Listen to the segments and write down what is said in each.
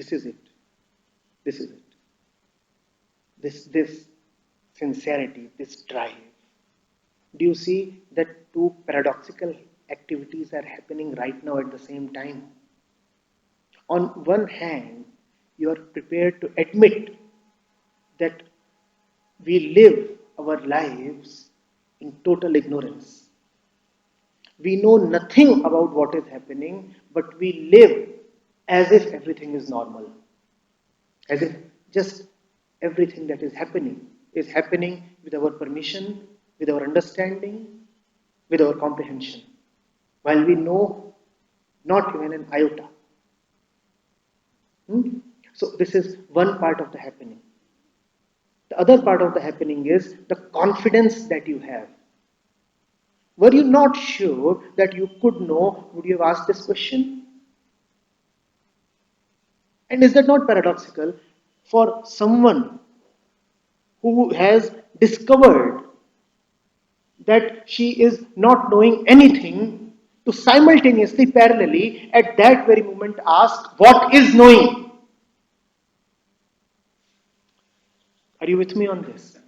This is it. This is it. This sincerity, this drive. Do you see that two paradoxical activities are happening right now at the same time? On one hand, you are prepared to admit that we live our lives in total ignorance. We know nothing about what is happening, but we live as if everything is normal. As if just everything that is happening with our permission, with our understanding, with our comprehension. While we know not even an iota. So this is one part of the happening. The other part of the happening is the confidence that you have. Were you not sure that you could know, would you have asked this question? And is that not paradoxical for someone who has discovered that she is not knowing anything to simultaneously, parallelly, at that very moment ask, what is knowing? Are you with me on this?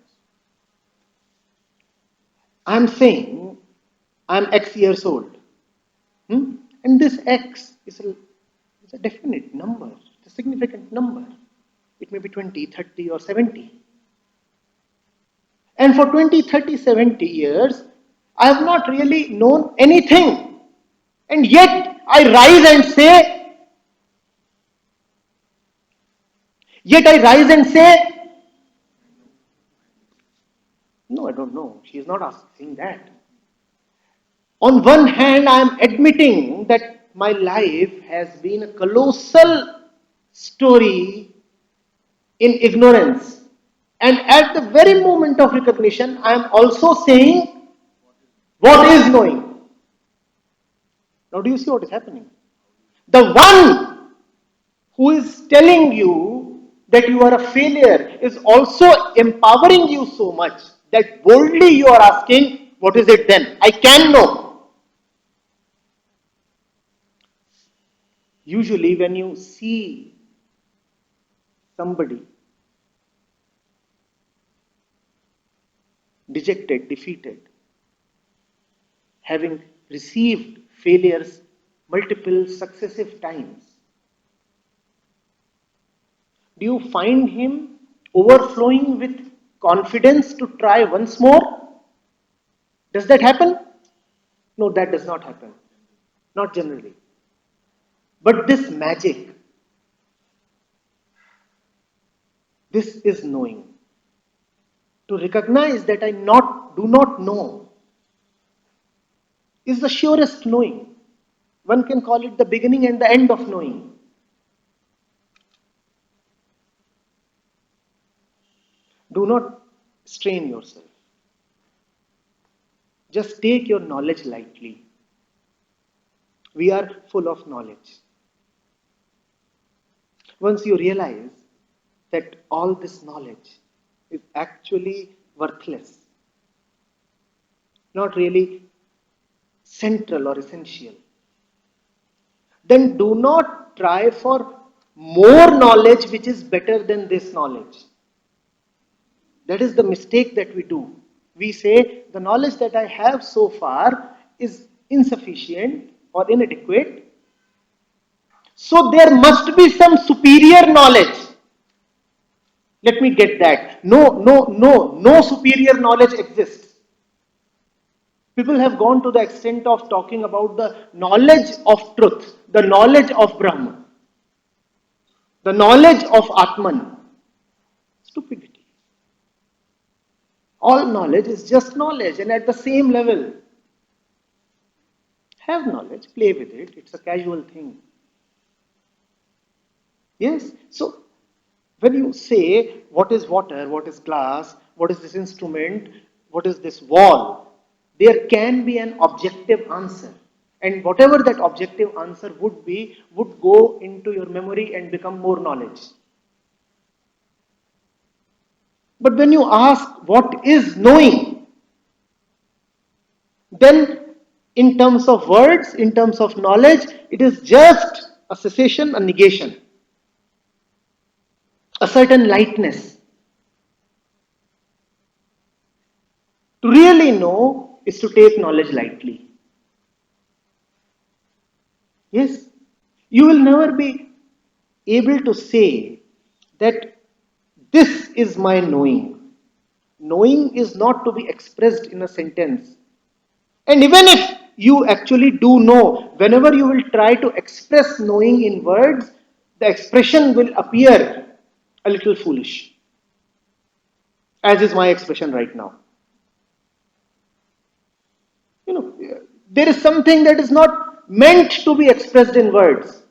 I'm saying I'm X years old. And this X is a definite number, it's a significant number. It may be 20, 30, or 70. And for 20, 30, 70 years, I have not really known anything. And yet, I rise and say, no, I don't know. She is not asking that. On one hand, I am admitting that my life has been a colossal story in ignorance. And at the very moment of recognition, I am also saying, what is knowing? Now, do you see what is happening? The one who is telling you that you are a failure is also empowering you so much that boldly you are asking, what is it then? I can know. Usually, when you see somebody dejected, defeated, having received failures multiple successive times, do you find him overflowing with confidence to try once more? Does that happen? No, that does not happen. Not generally. But this magic, this is knowing. To recognize that I do not know is the surest knowing. One can call it the beginning and the end of knowing. Do not strain yourself. Just take your knowledge lightly. We are full of knowledge. Once you realize that all this knowledge is actually worthless, not really central or essential, then do not try for more knowledge which is better than this knowledge. That is the mistake that we do. We say the knowledge that I have so far is insufficient or inadequate, so there must be some superior knowledge. Let me get that. No superior knowledge exists. People have gone to the extent of talking about the knowledge of truth, the knowledge of Brahman, the knowledge of Atman. Stupidity. All knowledge is just knowledge and at the same level. Have knowledge, play with it, it's a casual thing. Yes, so when you say what is water, what is glass, what is this instrument, what is this wall, there can be an objective answer. And whatever that objective answer would be, would go into your memory and become more knowledge. But when you ask what is knowing, then in terms of words, in terms of knowledge, it is just a cessation, a negation. a certain lightness. To really know is to take knowledge lightly. Yes, you will never be able to say that this is my knowing. Knowing is not to be expressed in a sentence. And even if you actually do know, whenever you will try to express knowing in words, the expression will appear a little foolish, as is my expression right now. You know, there is something that is not meant to be expressed in words,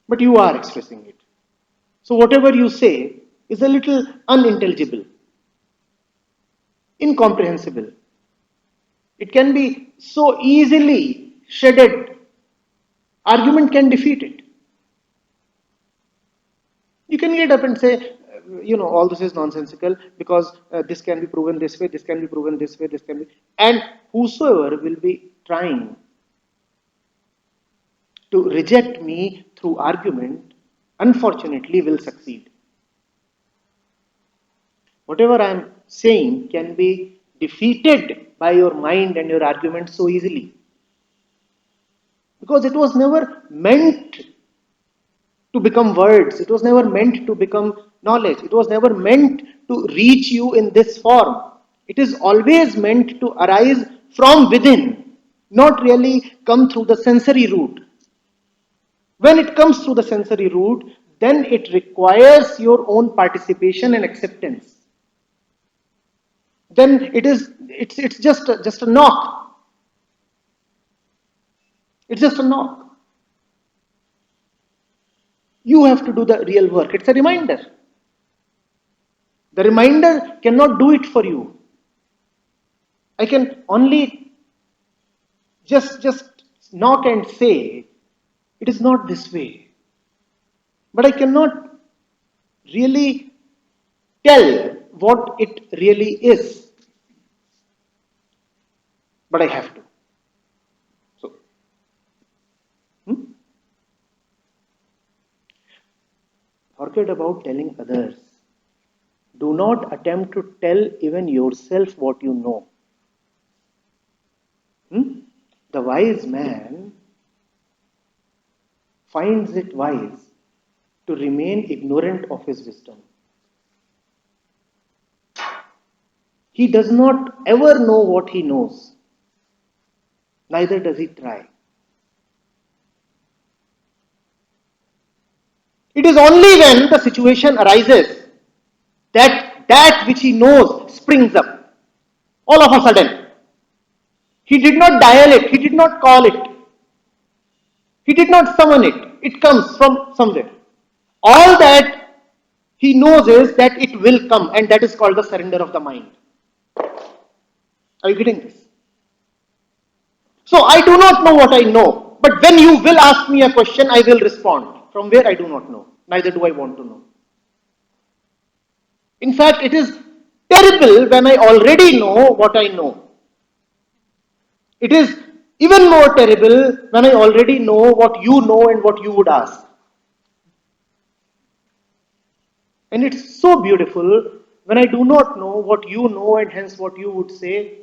but you are expressing it. So whatever you say is a little unintelligible, incomprehensible. It can be so easily shredded. Argument can defeat it. You can get up and say, all this is nonsensical because this can be proven this way, this can be proven this way, this can be. And whosoever will be trying to reject me through argument, unfortunately, will succeed. Whatever I am saying can be defeated by your mind and your argument so easily. Because it was never meant to become words, it was never meant to become knowledge, it was never meant to reach you in this form. It is always meant to arise from within, not really come through the sensory route. When it comes through the sensory route, then it requires your own participation and acceptance. Then it's just a knock. It's just a knock. You have to do the real work. It's a reminder. The reminder cannot do it for you. I can only just knock and say, it is not this way. But I cannot really tell what it really is. But I have to. So, forget about telling others. Do not attempt to tell even yourself what you know. The wise man finds it wise to remain ignorant of his wisdom. He does not ever know what he knows, neither does he try. It is only when the situation arises that which he knows springs up. All of a sudden. He did not dial it, he did not call it, he did not summon it. It comes from somewhere. All that he knows is that it will come, and that is called the surrender of the mind. Are you getting this? So I do not know what I know, but when you will ask me a question, I will respond. From where I do not know, neither do I want to know. In fact, it is terrible when I already know what I know. It is even more terrible when I already know what you know and what you would ask. And it's so beautiful when I do not know what you know and hence what you would say,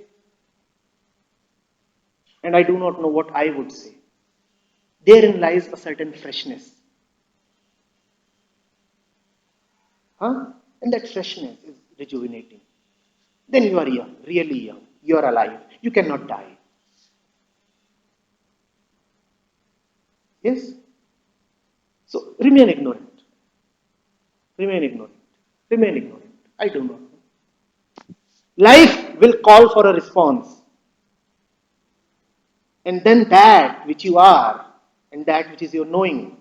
and I do not know what I would say. Therein lies a certain freshness. And that freshness is rejuvenating. Then you are young, really young. You are alive. You cannot die. Yes? So remain ignorant. Remain ignorant. Remain ignorant. I do not know. Life will call for a response. And then that which you are and that which is your knowing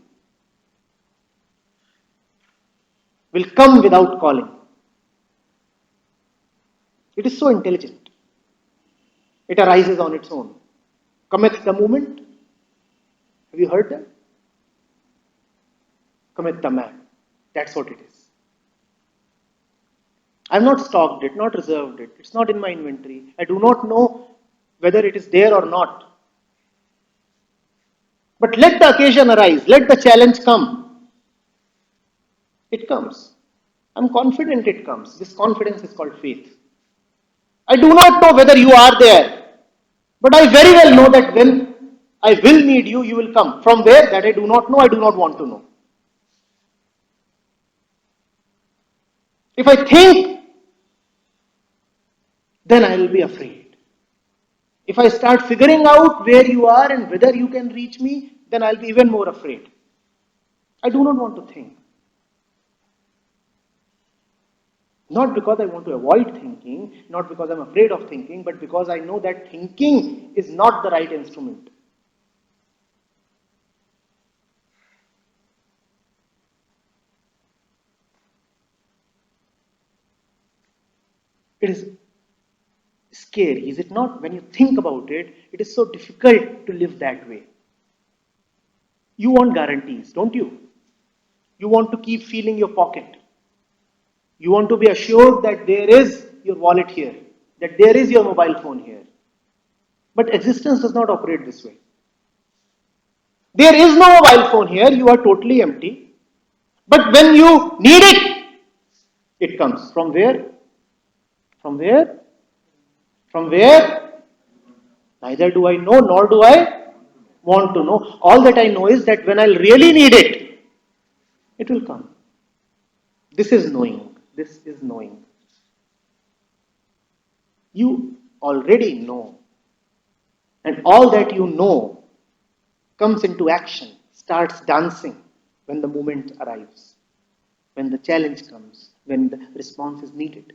will come without calling. It is so intelligent. It arises on its own. Cometh the moment. Have you heard that? Cometh the man. That's what it is. I have not stocked it, not reserved it. It's not in my inventory. I do not know whether it is there or not. But let the occasion arise. Let the challenge come. It comes. I'm confident it comes. This confidence is called faith. I do not know whether you are there, but I very well know that when I will need you, you will come. From where? That I do not know, I do not want to know. If I think, then I will be afraid. If I start figuring out where you are and whether you can reach me, then I'll be even more afraid. I do not want to think. Not because I want to avoid thinking, not because I'm afraid of thinking, but because I know that thinking is not the right instrument. It is scary, is it not? When you think about it, it is so difficult to live that way. You want guarantees, don't you? You want to keep feeling your pocket. You want to be assured that there is your wallet here, that there is your mobile phone here. But existence does not operate this way. There is no mobile phone here, you are totally empty. But when you need it, it comes. From where? From where? From where? Neither do I know, nor do I want to know. All that I know is that when I'll really need it, it will come. This is knowing. This is knowing. You already know. And all that you know comes into action, starts dancing when the moment arrives, when the challenge comes, when the response is needed.